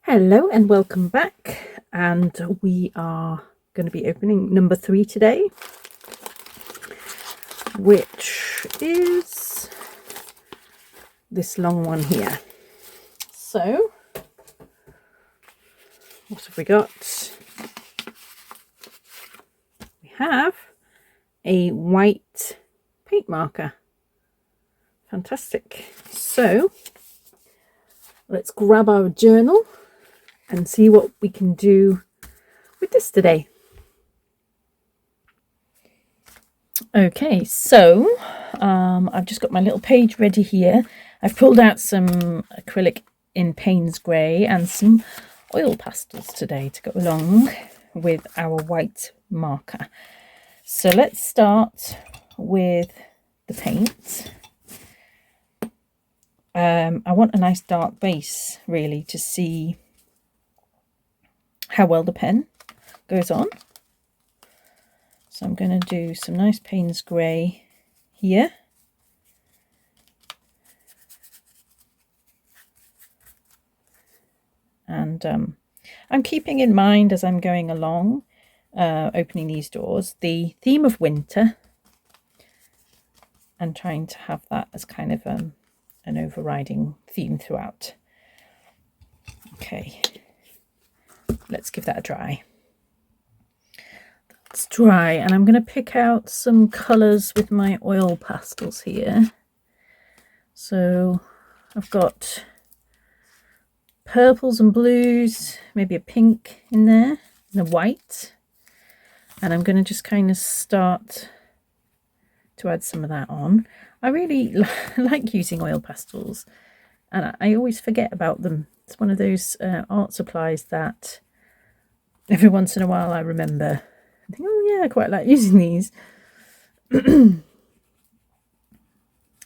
Hello and welcome back, and we are going to be opening number 3 today, which is this long one here. So what have we got? We have a white paint marker. Fantastic. So let's grab our journal and see what we can do with this today. Okay, so I've just got my little page ready here. I've pulled out some acrylic in Payne's Grey and some oil pastels today to go along with our white marker. So let's start with the paint. I want a nice dark base really to see how well the pen goes on. So I'm going to do some nice Payne's Grey here. And I'm keeping in mind as I'm going along, opening these doors, the theme of winter, and trying to have that as kind of an overriding theme throughout. Okay. Let's give that a try. That's dry, and I'm going to pick out some colours with my oil pastels here. So I've got purples and blues, maybe a pink in there, and a white. And I'm going to just kind of start to add some of that on. I really like using oil pastels, and I always forget about them. It's one of those art supplies that every once in a while I remember. I think, oh yeah, I quite like using these.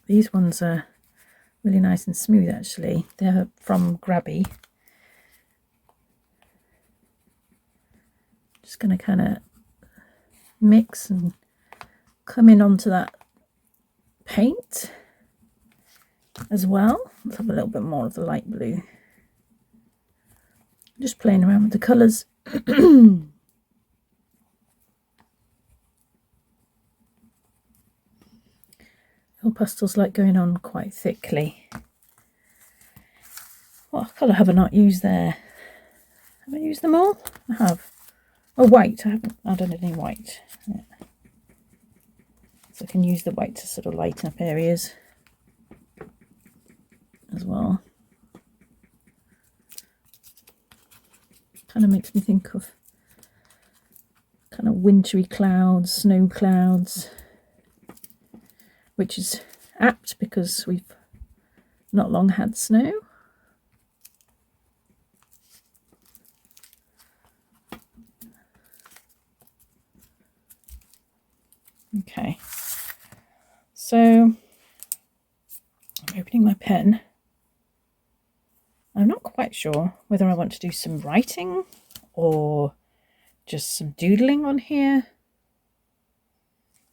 These ones are really nice and smooth actually. They're from Grabby. Just going to kind of mix and come in onto that paint as well. Let's have a little bit more of the light blue. Just playing around with the colours. Oil pastels like going on quite thickly. What colour have I not used there? Have I used them all? I have. Oh, white. I haven't added any white. Yeah. So I can use the white to sort of lighten up areas as well. Kind of makes me think of kind of wintry clouds, snow clouds, which is apt because we've not long had snow. Okay, so I'm opening my pen. I'm not quite sure whether I want to do some writing or just some doodling on here.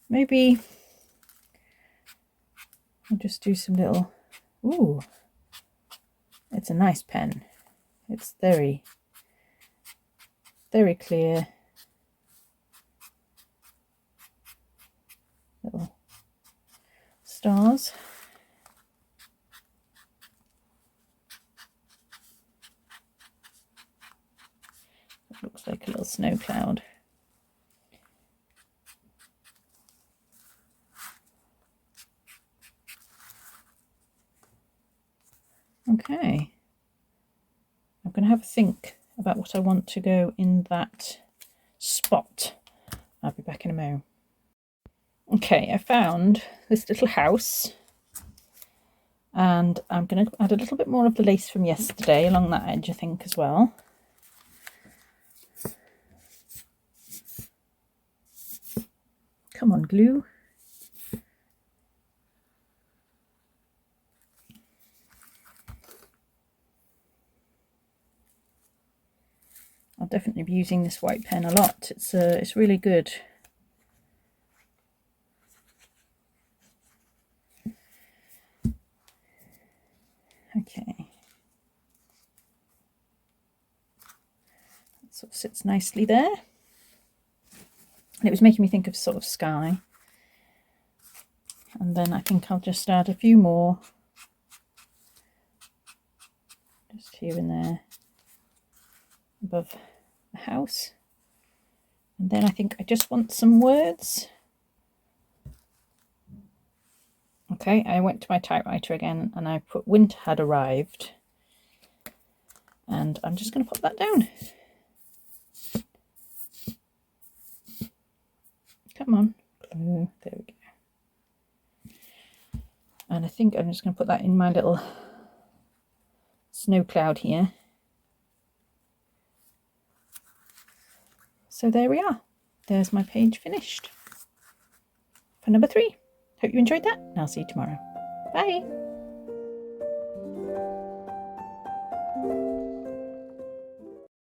Maybe I'll just do some little... Ooh, it's a nice pen. It's very, very clear. Little stars. It looks like a little snow cloud. Okay, I'm going to have a think about what I want to go in that spot. I'll be back in a moment. Okay, I found this little house, and I'm going to add a little bit more of the lace from yesterday along that edge, I think, as well. Come on, glue. I'll definitely be using this white pen a lot. It's really good. Okay. That sort of sits nicely there. And it was making me think of sort of sky. And then I think I'll just add a few more. Just here and there. Above the house. And then I think I just want some words. Okay, I went to my typewriter again and I put winter had arrived. And I'm just going to pop that down. Come on. There we go. And I think I'm just going to put that in my little snow cloud here. So there we are. There's my page finished for number 3. Hope you enjoyed that, and I'll see you tomorrow. Bye.